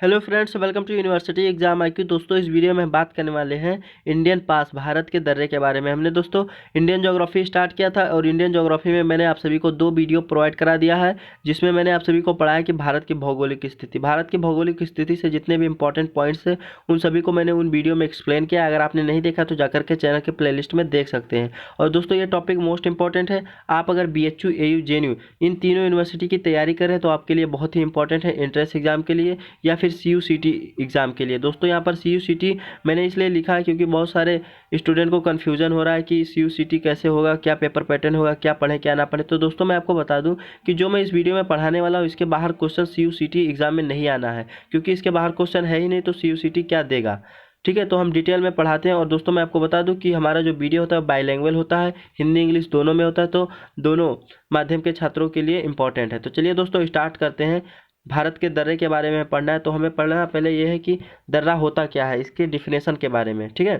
Hello friends, welcome to university exam IQ। दोस्तों, इस video में हम बात करने वाले हैं इंडियन पास भारत के दर्रे के बारे में। हमने दोस्तों इंडियन ज्योग्राफी स्टार्ट किया था और इंडियन ज्योग्राफी में मैंने आप सभी को 2 वीडियो प्रोवाइड करा दिया है, जिसमें मैंने आप सभी को पढ़ाया कि भारत की भौगोलिक स्थिति, भारत की भौगोलिक स्थिति से जितने भी इंपॉर्टेंट पॉइंट्स हैं उन सभी को मैंने उन वीडियो में एक्सप्लेन किया। अगर आपने नहीं देखा तो जाकर के चैनल के प्ले में देख सकते हैं। और दोस्तों, ये टॉपिक मोस्ट इंपॉर्टेंट है। आप अगर BHU, AU, JNU इन तीनों यूनिवर्सिटी की तैयारी कर रहे हैं तो आपके लिए बहुत ही इंपॉर्टेंट है, एंट्रेंस एग्जाम के लिए या फिर CUCT एग्ज़ाम के लिए। दोस्तों, यहाँ पर CUCT मैंने इसलिए लिखा है क्योंकि बहुत सारे स्टूडेंट को कन्फ्यूजन हो रहा है कि CUCT कैसे होगा, क्या पेपर पैटर्न होगा, क्या पढ़ें क्या ना पढ़ें। तो दोस्तों, मैं आपको बता दूं कि जो मैं इस वीडियो में पढ़ाने वाला हूँ इसके बाहर क्वेश्चन CUCT एग्ज़ाम में नहीं आना है, क्योंकि इसके बाहर क्वेश्चन है ही नहीं तो CUCT क्या देगा। ठीक है, तो हम डिटेल में पढ़ाते हैं। और दोस्तों, मैं आपको बता दूं कि हमारा जो वीडियो होता है बाईलैंग्वेज होता है, हिंदी इंग्लिश दोनों में होता है, तो दोनों माध्यम के छात्रों के लिए इंपॉर्टेंट है। तो चलिए दोस्तों, स्टार्ट करते हैं। भारत के दर्रे के बारे में पढ़ना है तो हमें पढ़ना पहले ये है कि दर्रा होता क्या है, इसके डिफिनेशन के बारे में। ठीक है,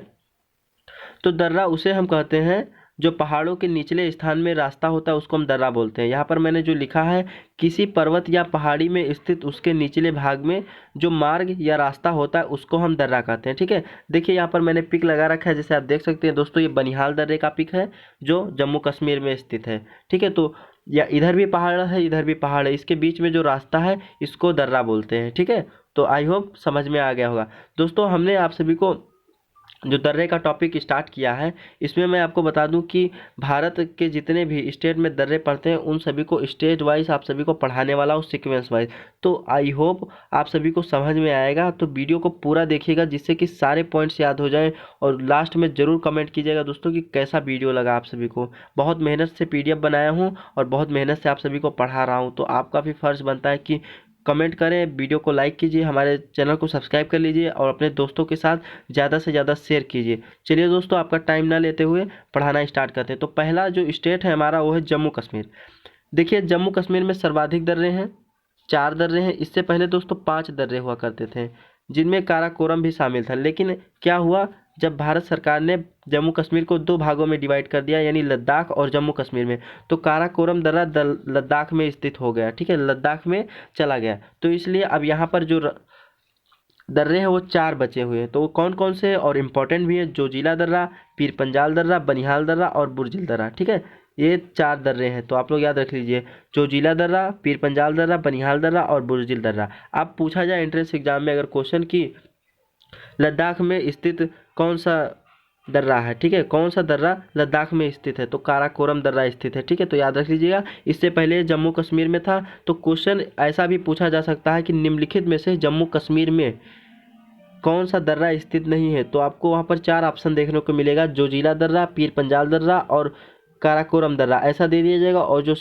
तो दर्रा उसे हम कहते हैं जो पहाड़ों के निचले स्थान में रास्ता होता है, उसको हम दर्रा बोलते हैं। यहाँ पर मैंने जो लिखा है, किसी पर्वत या पहाड़ी में स्थित उसके निचले भाग में जो मार्ग या रास्ता होता है उसको हम दर्रा कहते हैं। ठीक है, देखिए यहाँ पर मैंने पिक लगा रखा है, जैसे आप देख सकते हैं दोस्तों, ये बनिहाल दर्रे का पिक है जो जम्मू कश्मीर में स्थित है। ठीक है, तो या इधर भी पहाड़ है, इधर भी पहाड़ है, इसके बीच में जो रास्ता है इसको दर्रा बोलते हैं। ठीक है, तो आई होप समझ में आ गया होगा। दोस्तों, हमने आप सभी को जो दर्रे का टॉपिक स्टार्ट किया है, इसमें मैं आपको बता दूं कि भारत के जितने भी स्टेट में दर्रे पड़ते हैं उन सभी को स्टेट वाइज आप सभी को पढ़ाने वाला हूँ, सीक्वेंस वाइज। तो आई होप आप सभी को समझ में आएगा, तो वीडियो को पूरा देखिएगा जिससे कि सारे पॉइंट्स याद हो जाएं। और लास्ट में ज़रूर कमेंट कीजिएगा दोस्तों कि कैसा वीडियो लगा आप सभी को। बहुत मेहनत से PDF बनाया हूँ और बहुत मेहनत से आप सभी को पढ़ा रहा हूँ, तो आपका भी फ़र्ज़ बनता है कि कमेंट करें, वीडियो को लाइक कीजिए, हमारे चैनल को सब्सक्राइब कर लीजिए और अपने दोस्तों के साथ ज़्यादा से ज़्यादा शेयर कीजिए। चलिए दोस्तों, आपका टाइम ना लेते हुए पढ़ाना स्टार्ट करते हैं। तो पहला जो स्टेट है हमारा वो है जम्मू कश्मीर। देखिए, जम्मू कश्मीर में सर्वाधिक दर्रे हैं, 4 दर्रे हैं। इससे पहले दोस्तों 5 दर्रे हुआ करते थे, जिनमें काराकोरम भी शामिल था। लेकिन क्या हुआ, जब भारत सरकार ने जम्मू कश्मीर को 2 भागों में डिवाइड कर दिया, यानी लद्दाख और जम्मू कश्मीर में, तो काराकोरम दर्रा लद्दाख में स्थित हो गया। ठीक है, लद्दाख में चला गया। तो इसलिए अब यहाँ पर जो दर्रे हैं वो 4 बचे हुए हैं। तो वो कौन कौन से हैं और इम्पोर्टेंट भी है, जोजिला दर्रा, पीर पंजाल दर्रा, बनिहाल दर्रा और बुर्जिल दर्रा। ठीक है, ये 4 दर्रे हैं, तो आप लोग याद रख लीजिए, जोजिला दर्रा, पीर पंजाल दर्रा, बनिहाल दर्रा और बुर्जिल दर्रा। अब पूछा जाए एंट्रेंस एग्जाम में अगर क्वेश्चन की लद्दाख में स्थित कौन सा दर्रा है, ठीक है, कौन सा दर्रा लद्दाख में स्थित है, तो काराकोरम दर्रा स्थित है। ठीक है, तो याद रख लीजिएगा। इससे पहले जम्मू कश्मीर में था। तो क्वेश्चन ऐसा भी पूछा जा सकता है कि निम्नलिखित में से जम्मू कश्मीर में कौन सा दर्रा स्थित नहीं है, तो आपको वहाँ पर 4 ऑप्शन देखने को मिलेगा, जोजिला दर्रा, पीर पंजाल दर्रा और काराकोरम दर्रा, ऐसा दे दिया जाएगा। और जो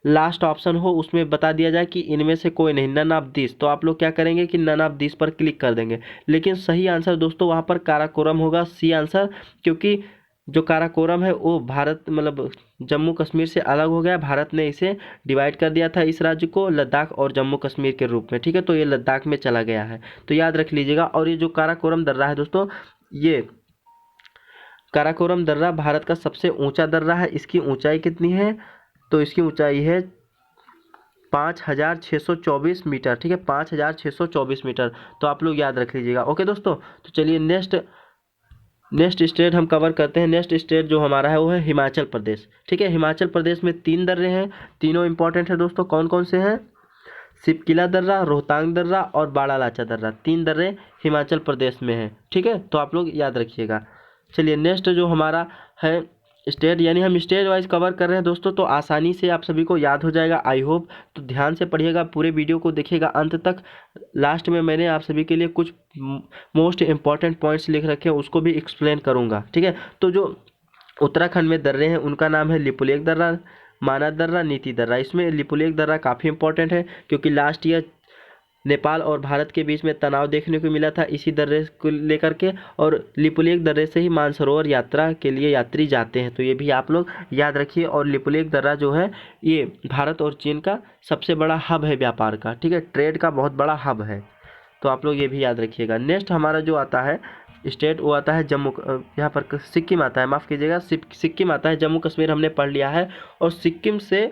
लास्ट ऑप्शन हो उसमें बता दिया जाए कि इनमें से कोई नहीं, नन ऑफ दिस। तो आप लोग क्या करेंगे कि नन ऑफ दिस पर क्लिक कर देंगे। लेकिन सही आंसर दोस्तों वहाँ पर काराकोरम होगा, सी आंसर, क्योंकि जो काराकोरम है वो भारत मतलब जम्मू कश्मीर से अलग हो गया। भारत ने इसे डिवाइड कर दिया था, इस राज्य को लद्दाख और जम्मू कश्मीर के रूप में। ठीक है, तो ये लद्दाख में चला गया है, तो याद रख लीजिएगा। और ये जो काराकोरम दर्रा है दोस्तों, ये काराकोरम दर्रा भारत का सबसे ऊंचा दर्रा है। इसकी ऊंचाई कितनी है, तो इसकी ऊंचाई है 5,624 मीटर। ठीक है, 5,624 मीटर, तो आप लोग याद रख लीजिएगा। ओके दोस्तों, तो चलिए नेक्स्ट स्टेट हम कवर करते हैं। नेक्स्ट स्टेट जो हमारा है वो है हिमाचल प्रदेश। ठीक है, हिमाचल प्रदेश में 3 दर्रे हैं, तीनों इंपॉर्टेंट है दोस्तों। कौन कौन से हैं, सिपकिला दर्रा, रोहतांग दर्रा और बाड़ालाचा दर्रा, 3 दर्रे हिमाचल प्रदेश में हैं। ठीक है, तो आप लोग याद रखिएगा। चलिए नेक्स्ट जो हमारा है स्टेट, यानी हम स्टेट वाइज कवर कर रहे हैं दोस्तों, तो आसानी से आप सभी को याद हो जाएगा, आई होप। तो ध्यान से पढ़िएगा, पूरे वीडियो को देखिएगा अंत तक। लास्ट में मैंने आप सभी के लिए कुछ मोस्ट इम्पॉर्टेंट पॉइंट्स लिख रखे हैं, उसको भी एक्सप्लेन करूँगा। ठीक है, तो जो उत्तराखंड में दर्रे हैं उनका नाम है लिपुलेख दर्रा, मानस दर्रा, नीति दर्रा। इसमें लिपुलेख दर्रा काफ़ी इंपॉर्टेंट है क्योंकि लास्ट ईयर नेपाल और भारत के बीच में तनाव देखने को मिला था इसी दर्रे को लेकर के, और लिपुलेख दर्रे से ही मानसरोवर यात्रा के लिए यात्री जाते हैं, तो ये भी आप लोग याद रखिए। और लिपुलेख दर्रा जो है ये भारत और चीन का सबसे बड़ा हब है व्यापार का। ठीक है, ट्रेड का बहुत बड़ा हब है, तो आप लोग ये भी याद रखिएगा। नेक्स्ट हमारा जो आता है स्टेट वो आता है यहाँ पर सिक्किम आता है, माफ़ कीजिएगा, सिक्किम आता है। जम्मू कश्मीर हमने पढ़ लिया है, और सिक्किम से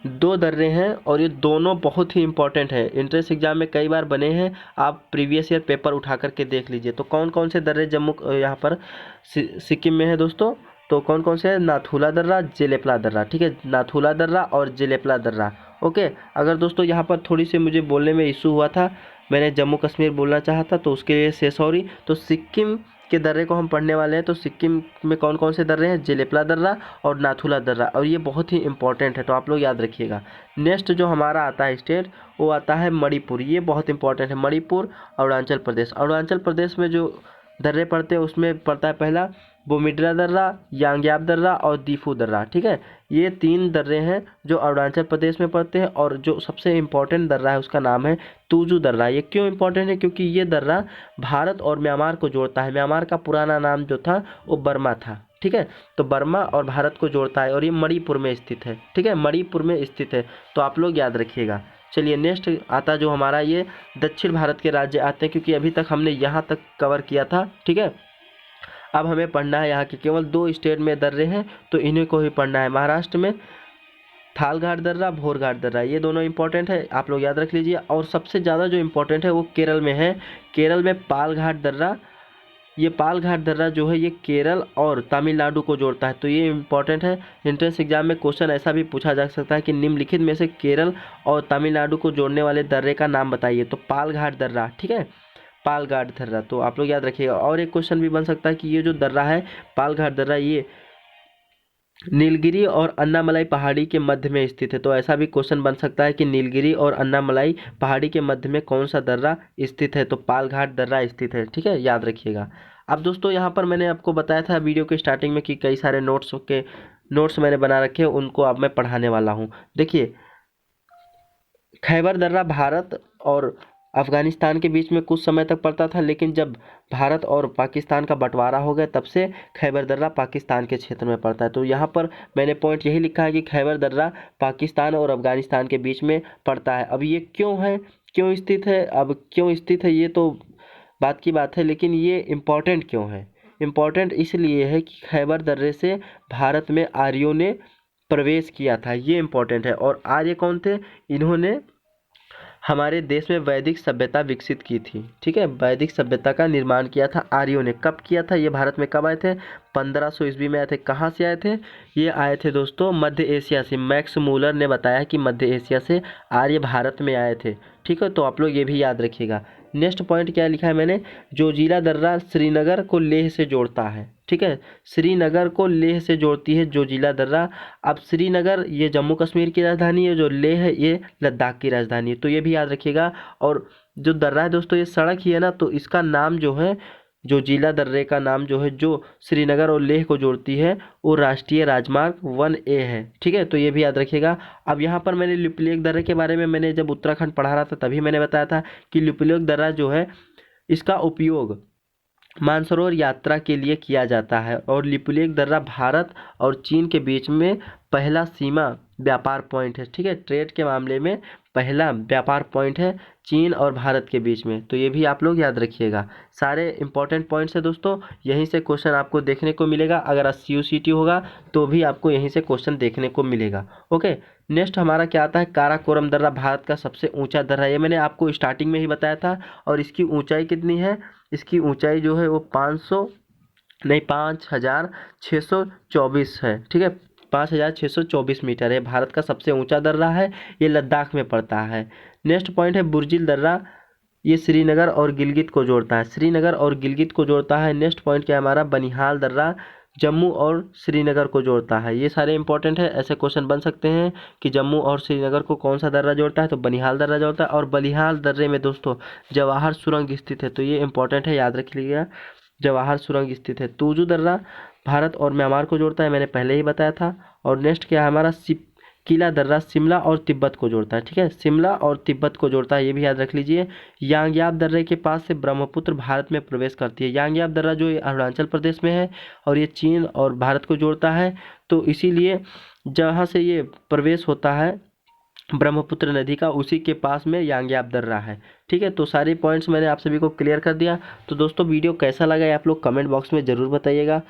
दो दर्रे हैं और ये दोनों बहुत ही इंपॉर्टेंट है, एंट्रेंस एग्जाम में कई बार बने हैं, आप प्रीवियस ईयर पेपर उठा करके देख लीजिए। तो कौन कौन से दर्रे यहाँ पर सिक्किम में है दोस्तों, तो कौन कौन से है, नाथुला दर्रा, जेलेपला दर्रा, ठीक है, नाथुला दर्रा और जेलेपला दर्रा। ओके, अगर दोस्तों यहाँ पर थोड़ी सी मुझे बोलने में इशू हुआ था, मैंने जम्मू कश्मीर बोलना चाहा था, तो उसके लिए से सॉरी। तो सिक्किम के दर्रे को हम पढ़ने वाले हैं। तो सिक्किम में कौन कौन से दर्रे हैं, जेलेपला दर्रा और नाथुला दर्रा, और ये बहुत ही इंपॉर्टेंट है, तो आप लोग याद रखिएगा। नेक्स्ट जो हमारा आता है स्टेट, वो आता है मणिपुर, ये बहुत इंपॉर्टेंट है, मणिपुर, अरुणाचल प्रदेश। अरुणाचल प्रदेश में जो दर्रे पड़ते हैं उसमें पड़ता है पहला बोमिड्रा दर्रा, यांग्याब दर्रा और दीफू दर्रा, ठीक है। ये 3 दर्रे हैं जो अरुणाचल प्रदेश में पड़ते हैं, और जो सबसे इम्पोर्टेंट दर्रा है उसका नाम है तुजू दर्रा। ये क्यों इम्पोर्टेंट है, क्योंकि ये दर्रा भारत और म्यांमार को जोड़ता है। म्यांमार का पुराना नाम जो था वो बर्मा था, ठीक है, तो बर्मा और भारत को जोड़ता है, और ये मणिपुर में स्थित है, ठीक है, मणिपुर में स्थित है, तो आप लोग याद रखिएगा। चलिए नेक्स्ट आता जो हमारा, ये दक्षिण भारत के राज्य आते हैं, क्योंकि अभी तक हमने यहाँ तक कवर किया था, ठीक है। अब हमें पढ़ना है यहाँ के केवल 2 स्टेट में दर्रे हैं, तो इन्हीं को ही पढ़ना है। महाराष्ट्र में थालघाट दर्रा, भोरघाट दर्रा, ये दोनों इंपॉर्टेंट है, आप लोग याद रख लीजिए। और सबसे ज़्यादा जो इम्पोर्टेंट है वो केरल में है, केरल में पालघाट दर्रा। ये पालघाट दर्रा जो है ये केरल और तमिलनाडु को जोड़ता है, तो ये इंपॉर्टेंट है। एंट्रेंस एग्जाम में क्वेश्चन ऐसा भी पूछा जा सकता है कि निम्नलिखित में से केरल और तमिलनाडु को जोड़ने वाले दर्रे का नाम बताइए, तो पालघाट दर्रा, ठीक है, पालघाट दर्रा, तो आप लोग याद रखिएगा। और एक क्वेश्चन भी बन सकता है कि ये जो दर्रा है पालघाट दर्रा, ये नीलगिरी और अन्नामलाई पहाड़ी के मध्य में स्थित है, तो ऐसा भी क्वेश्चन बन सकता है कि नीलगिरी और अन्नामलाई पहाड़ी के मध्य में कौन सा दर्रा स्थित है, तो पालघाट दर्रा स्थित है, ठीक है, याद रखिएगा। अब दोस्तों यहाँ पर मैंने आपको बताया था वीडियो के स्टार्टिंग में कि कई सारे नोट्स मैंने बना रखे हैं, उनको अब मैं पढ़ाने वाला हूँ। देखिए, खैबर दर्रा भारत और अफ़गानिस्तान के बीच में कुछ समय तक पड़ता था, लेकिन जब भारत और पाकिस्तान का बंटवारा हो गया तब से खैबर दर्रा पाकिस्तान के क्षेत्र में पड़ता है। तो यहाँ पर मैंने पॉइंट यही लिखा है कि खैबर दर्रा पाकिस्तान और अफ़गानिस्तान के बीच में पड़ता है। अब ये क्यों है, क्यों स्थित है, अब क्यों स्थित है ये तो बात की बात है, लेकिन ये इम्पॉर्टेंट क्यों है, इम्पॉर्टेंट इसलिए है कि खैबर दर्रे से भारत में आर्यों ने प्रवेश किया था, ये इम्पॉर्टेंट है। और आर्य कौन थे, इन्होंने हमारे देश में वैदिक सभ्यता विकसित की थी, ठीक है, वैदिक सभ्यता का निर्माण किया था आर्यों ने। कब किया था, ये भारत में कब आए थे, 1500 ईस्वी में आए थे। कहाँ से आए थे, ये आए थे दोस्तों मध्य एशिया से। मैक्स मूलर ने बताया कि मध्य एशिया से आर्य भारत में आए थे, ठीक है, तो आप लोग ये भी याद रखिएगा। नेक्स्ट पॉइंट क्या लिखा है मैंने, जोजिला दर्रा श्रीनगर को लेह से जोड़ता है, ठीक है, श्रीनगर को लेह से जोड़ती है जोजिला दर्रा। अब श्रीनगर ये जम्मू कश्मीर की राजधानी है, जो लेह है ये लद्दाख की राजधानी है, तो ये भी याद रखिएगा। और जो दर्रा है दोस्तों ये सड़क ही है ना, तो इसका नाम जो है, जो जिला दर्रे का नाम जो है, जो श्रीनगर और लेह को जोड़ती है, वो राष्ट्रीय राजमार्ग 1A है, ठीक है, तो ये भी याद रखिएगा। अब यहाँ पर मैंने लिपुलेख दर्रे के बारे में, मैंने जब उत्तराखंड पढ़ा रहा था तभी मैंने बताया था कि लिपुलेख दर्रा जो है इसका उपयोग मानसरोवर यात्रा के लिए किया जाता है, और लिपुलेख दर्रा भारत और चीन के बीच में पहला सीमा व्यापार पॉइंट है, ठीक है, ट्रेड के मामले में पहला व्यापार पॉइंट है चीन और भारत के बीच में, तो ये भी आप लोग याद रखिएगा। सारे इंपॉर्टेंट पॉइंट्स है दोस्तों, यहीं से क्वेश्चन आपको देखने को मिलेगा। अगर CUCT होगा तो भी आपको यहीं से क्वेश्चन देखने को मिलेगा। ओके, नेक्स्ट हमारा क्या आता है, काराकोरम दर्रा भारत का सबसे ऊंचा दर्रा, ये मैंने आपको स्टार्टिंग में ही बताया था। और इसकी ऊंचाई कितनी है, इसकी ऊंचाई जो है वो 5624 है, ठीक है, 5624 मीटर है, भारत का सबसे ऊंचा दर्रा है, ये लद्दाख में पड़ता है। नेक्स्ट पॉइंट है बुर्जिल दर्रा, ये श्रीनगर और गिलगित को जोड़ता है, श्रीनगर और गिलगित को जोड़ता है। नेक्स्ट पॉइंट क्या है हमारा, बनिहाल दर्रा, जम्मू और श्रीनगर को जोड़ता है। ये सारे इंपॉर्टेंट है, ऐसे क्वेश्चन बन सकते हैं कि जम्मू और श्रीनगर को कौन सा दर्रा जोड़ता है, तो बनिहाल दर्रा जोड़ता है। और बनिहाल दर्रे में दोस्तों जवाहर सुरंग स्थित है, तो ये इंपॉर्टेंट है, याद रख लीजिएगा, जवाहर सुरंग स्थित है। तुजू दर्रा भारत और म्यांमार को जोड़ता है, मैंने पहले ही बताया था। और नेक्स्ट क्या है हमारा, किला दर्रा शिमला और तिब्बत को जोड़ता है, ठीक है, शिमला और तिब्बत को जोड़ता है, ये भी याद रख लीजिए। यांग्याब दर्रे के पास से ब्रह्मपुत्र भारत में प्रवेश करती है। यांग्याब दर्रा जो अरुणाचल प्रदेश में है और ये चीन और भारत को जोड़ता है, तो इसीलिए जहाँ से ये प्रवेश होता है ब्रह्मपुत्र नदी का, उसी के पास में यांग्याब दर्रा है, ठीक है। तो सारे पॉइंट्स मैंने आप सभी को क्लियर कर दिया। तो दोस्तों वीडियो कैसा लगा है आप लोग कमेंट बॉक्स में ज़रूर बताइएगा।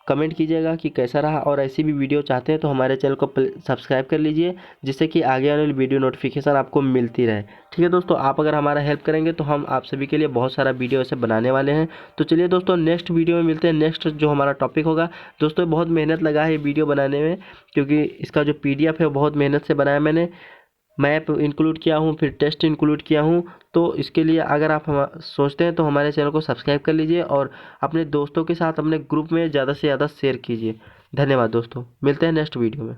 कमेंट कीजिएगा कि कैसा रहा, और ऐसी भी वीडियो चाहते हैं तो हमारे चैनल को सब्सक्राइब कर लीजिए, जिससे कि आगे आने वाली वीडियो नोटिफिकेशन आपको मिलती रहे। ठीक है दोस्तों, आप अगर हमारा हेल्प करेंगे तो हम आप सभी के लिए बहुत सारा वीडियो ऐसे बनाने वाले हैं। तो चलिए दोस्तों, नेक्स्ट वीडियो में मिलते हैं। नेक्स्ट जो हमारा टॉपिक होगा दोस्तों, बहुत मेहनत लगा है वीडियो बनाने में, क्योंकि इसका जो PDF है बहुत मेहनत से बनाया मैंने। मैप इंक्लूड किया हूँ, फिर टेस्ट इंक्लूड किया हूँ। तो इसके लिए अगर आप हम सोचते हैं तो हमारे चैनल को सब्सक्राइब कर लीजिए, और अपने दोस्तों के साथ अपने ग्रुप में ज़्यादा से ज़्यादा शेयर कीजिए। धन्यवाद दोस्तों, मिलते हैं नेक्स्ट वीडियो में।